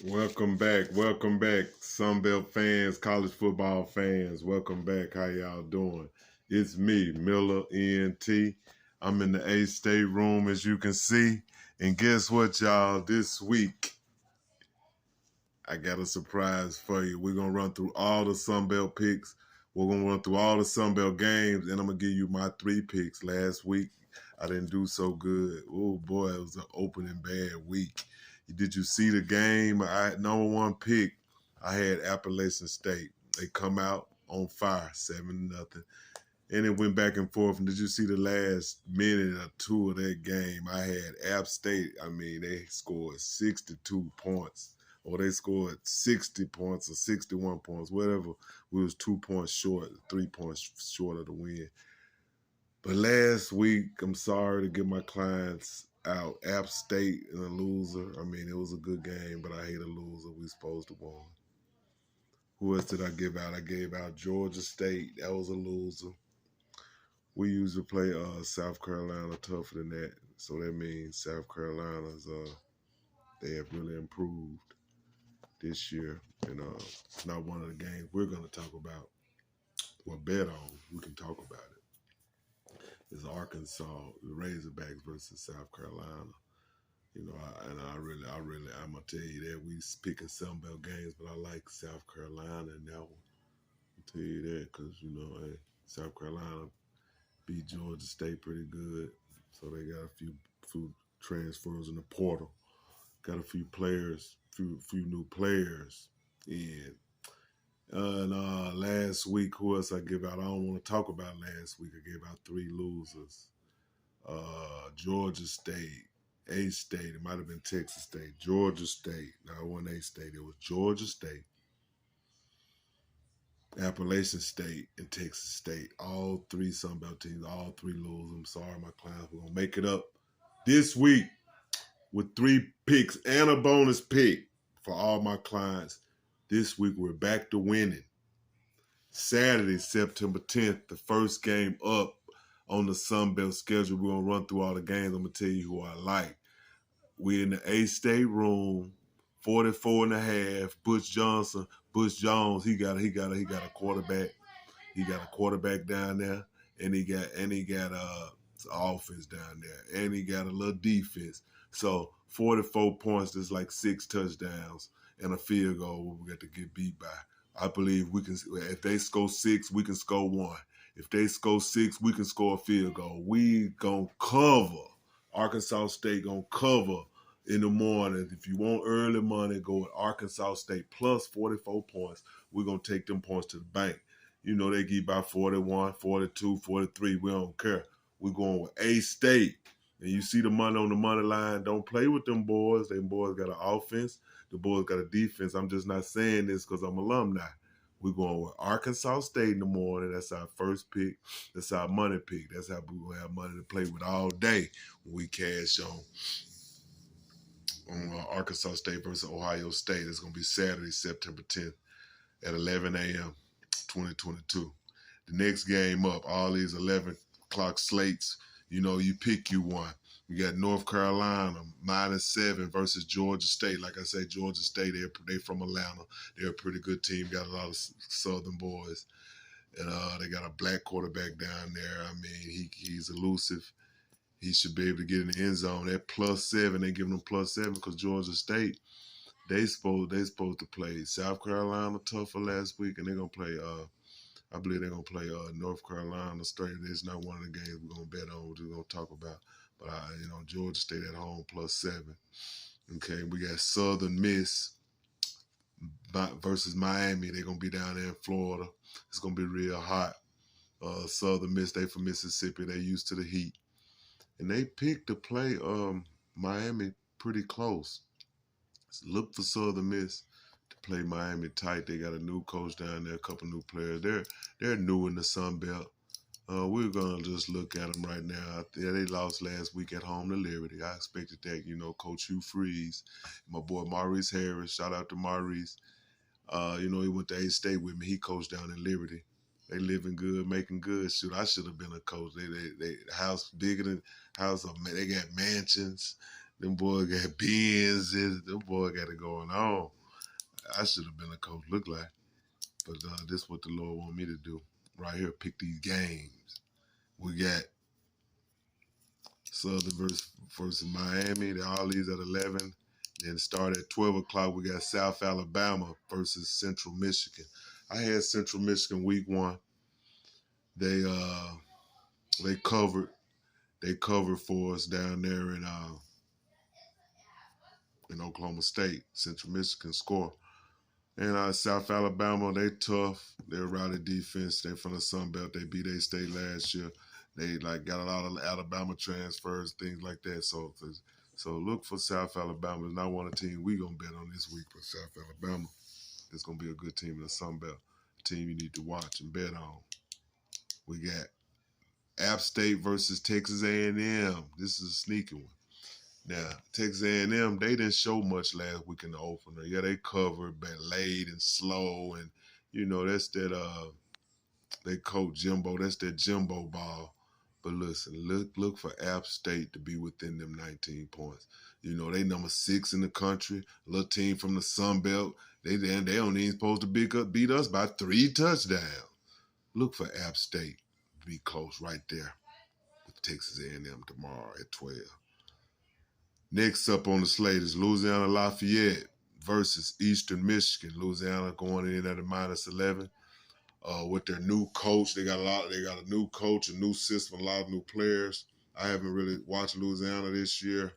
Welcome back, Sunbelt fans, college football fans. Welcome back. How y'all doing? It's me, Miller ENT. I'm in the A-State room, as you can see. And guess what, y'all? This week, I got a surprise for you. We're going to run through all the Sunbelt picks. We're going to run through all the Sunbelt games, and I'm going to give you my 3 picks. Last week, I didn't do so good. Oh, boy, it was an opening bad week. Did you see the game? Number 1 pick, I had Appalachian State. They come out on fire, 7-0. And it went back and forth. And did you see the last minute or 2 of that game? I had App State. I mean, they scored 62 points. Or they scored 60 points or 61 points, whatever. We was 2 points short, 3 points short of the win. But last week, I'm sorry to get my clients out. App State and a loser. I mean, it was a good game, but I hate a loser. We supposed to win. Who else did I give out? I gave out Georgia State. That was a loser. We usually play South Carolina tougher than that. So that means South Carolina's they have really improved this year. And it's not one of the games we're going to talk about or bet on. We can talk about it. It's Arkansas, the Razorbacks versus South Carolina. You know, I'm gonna tell you that we picking Sunbelt games, but I like South Carolina in that one. I'll tell you that because hey, South Carolina beat Georgia State pretty good, so they got a few transfers in the portal. Got a few players, few new players in. Last week, who else I give out? I don't want to talk about last week. I gave out 3 losers. Georgia State, A-State. It might have been Texas State. Georgia State. No, it wasn't A-State. It was Georgia State, Appalachian State, and Texas State. All 3 Sunbelt teams, all 3 losers. I'm sorry, my clients. We're going to make it up this week with 3 picks and a bonus pick for all my clients. This week, we're back to winning. Saturday, September 10th, the first game up on the Sunbelt schedule. We're going to run through all the games. I'm going to tell you who I like. We're in the A-State room, 44.5. Butch Jones, he got a quarterback. He got a quarterback down there, and he got offense down there, and he got a little defense. So 44 points, there's like 6 touchdowns and a field goal we got to get beat by. I believe we can. If they score 6, we can score 1. If they score 6, we can score a field goal. We gonna cover. Arkansas State gonna cover in the morning. If you want early money, go with Arkansas State plus 44 points. We're gonna take them points to the bank. They give by 41, 42, 43. We don't care. We're going with A-State. And you see the money on the money line. Don't play with them boys. Them boys got an offense. The boys got a defense. I'm just not saying this because I'm alumni. We're going with Arkansas State in the morning. That's our first pick. That's our money pick. That's how we have money to play with all day when we cash on Arkansas State versus Ohio State. It's going to be Saturday, September 10th at 11 a.m., 2022. The next game up, all these 11 o'clock slates, you pick you one. You got North Carolina, -7 versus Georgia State. Like I say, Georgia State, they from Atlanta. They're a pretty good team. Got a lot of Southern boys. And they got a black quarterback down there. I mean, he's elusive. He should be able to get in the end zone. That +7, they giving them +7 because Georgia State, they supposed to play South Carolina tougher last week, and they're gonna play. I believe they're gonna play North Carolina straight. It's not one of the games we're gonna bet on. We're gonna talk about, but Georgia State at home +7. Okay, we got Southern Miss versus Miami. They're gonna be down there in Florida. It's gonna be real hot. Southern Miss, they from Mississippi. They used to the heat, and they picked to play Miami pretty close. So look for Southern Miss to play Miami tight. They got a new coach down there, a couple new players. They're new in the Sun Belt. We're gonna just look at them right now. Yeah, they lost last week at home to Liberty. I expected that. Coach Hugh Freeze, my boy Maurice Harris. Shout out to Maurice. He went to A-State with me. He coached down in Liberty. They living good, making good. Shoot, I should have been a coach. They house bigger than house. They got mansions. Them boys got beans. Them boys got it going on. I should have been a coach, look like. But this is what the Lord want me to do. Right here, pick these games. We got Southern versus Miami. All these at 11. Then start at 12 o'clock. We got South Alabama versus Central Michigan. I had Central Michigan week 1. They covered. They covered for us down there in Oklahoma State. Central Michigan score. And South Alabama, they tough. They're a rowdy defense. They from the SUNBELT. They beat A-State last year. They got a lot of Alabama transfers, things like that. So look for South Alabama. It's not one of the teams we gonna bet on this week, but South Alabama is gonna be a good team in the SUNBELT. A team you need to watch and bet on. We got App State versus Texas A&M. This is a sneaky one. Now, Texas A&M, they didn't show much last week in the opener. Yeah, they covered, but late and slow, and that's that they coach Jimbo. That's that Jimbo ball. But listen, look for App State to be within them 19 points. They number 6 in the country. A little team from the Sun Belt. They don't even supposed to beat us by 3 touchdowns. Look for App State to be close right there with Texas A&M tomorrow at 12. Next up on the slate is Louisiana Lafayette versus Eastern Michigan. Louisiana going in at a -11. With their new coach, they got a new coach, a new system, a lot of new players. I haven't really watched Louisiana this year,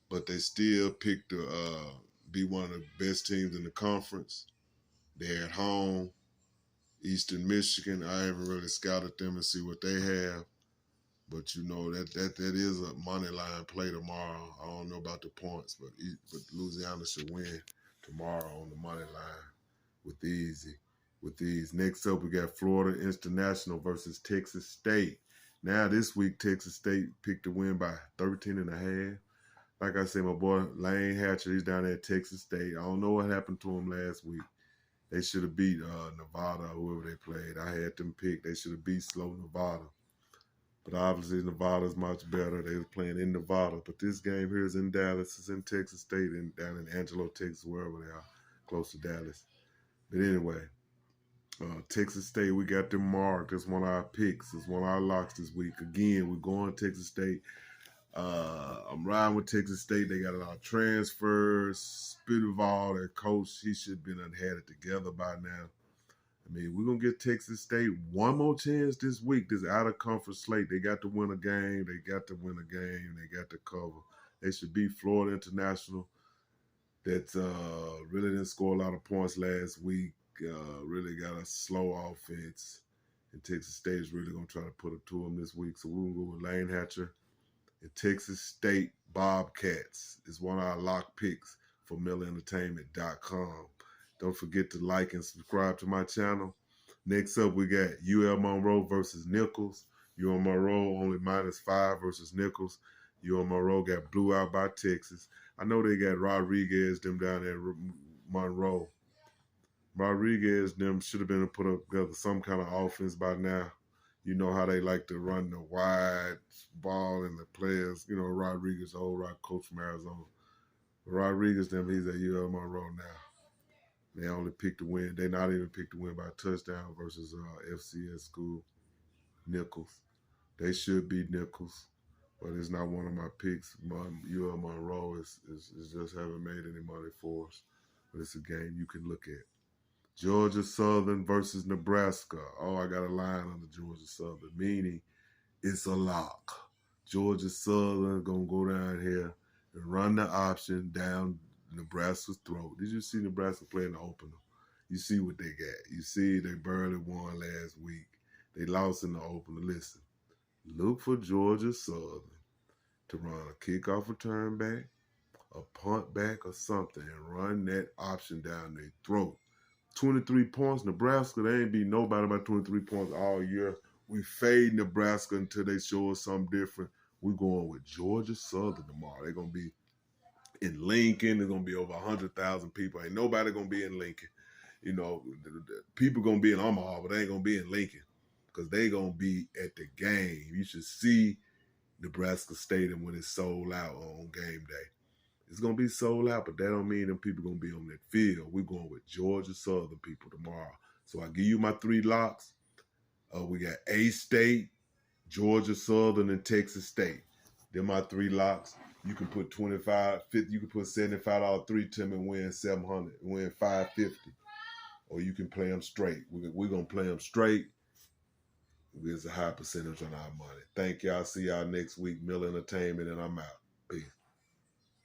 but they still picked to be one of the best teams in the conference. They're at home. Eastern Michigan, I haven't really scouted them and see what they have. But that is a money line play tomorrow. I don't know about the points, but Louisiana should win tomorrow on the money line with these. Next up, we got Florida International versus Texas State. Now this week, Texas State picked to win by 13.5. Like I said, my boy Lane Hatcher, he's down there at Texas State. I don't know what happened to him last week. They should have beat Nevada, whoever they played. I had them picked. They should have beat slow Nevada. But obviously, Nevada's much better. They were playing in Nevada. But this game here is in Dallas. It's in Texas State, and down in Angelo, Texas, wherever they are, close to Dallas. But anyway, Texas State, we got them marked. It's one of our picks. It's one of our locks this week. Again, we're going Texas State. I'm riding with Texas State. They got a lot of transfers. Spitball, their coach, he should have been had it together by now. I mean, we're going to get Texas State one more chance this week, this out-of-conference slate. They got to win a game. They got to win a game. They got to cover. They should beat Florida International. That really didn't score a lot of points last week. Really got a slow offense. And Texas State is really going to try to put it to them this week. So we're going to go with Lane Hatcher. And Texas State Bobcats is one of our lock picks for MillerEntertainment.com. Don't forget to like and subscribe to my channel. Next up, we got UL Monroe versus Nichols. UL Monroe only -5 versus Nichols. UL Monroe got blew out by Texas. I know they got Rodriguez, them down there at Monroe. Rodriguez, them should have been put up together some kind of offense by now. You know how they like to run the wide ball and the players. Rodriguez, old rock coach from Arizona. Rodriguez, them, he's at UL Monroe now. They only picked to win. They not even picked to win by a touchdown versus FCS school, Nichols. They should beat Nichols, but it's not one of my picks. UL Monroe is just haven't made any money for us. But it's a game you can look at. Georgia Southern versus Nebraska. Oh, I got a line on the Georgia Southern, meaning it's a lock. Georgia Southern going to go down here and run the option down Nebraska's throat. Did you see Nebraska play in the opener? You see what they got. You see they barely won last week. They lost in the opener. Listen, look for Georgia Southern to run a kickoff return back, a punt back or something, and run that option down their throat. 23 points. Nebraska, they ain't beat nobody by 23 points all year. We fade Nebraska until they show us something different. We're going with Georgia Southern tomorrow. They're going to be in Lincoln. There's going to be over 100,000 people. Ain't nobody going to be in Lincoln. The people going to be in Omaha, but they ain't going to be in Lincoln because they going to be at the game. You should see Nebraska Stadium when it's sold out on game day. It's going to be sold out, but that don't mean them people going to be on that field. We're going with Georgia Southern people tomorrow. So I give you my 3 locks. We got A-State, Georgia Southern, and Texas State. They're my 3 locks. You can put 25, 50, you can put $75 3 to them and win 700, win 550. Or you can play them straight. We're going to play them straight. There's a high percentage on our money. Thank y'all. See y'all next week. Mill Entertainment, and I'm out. Peace.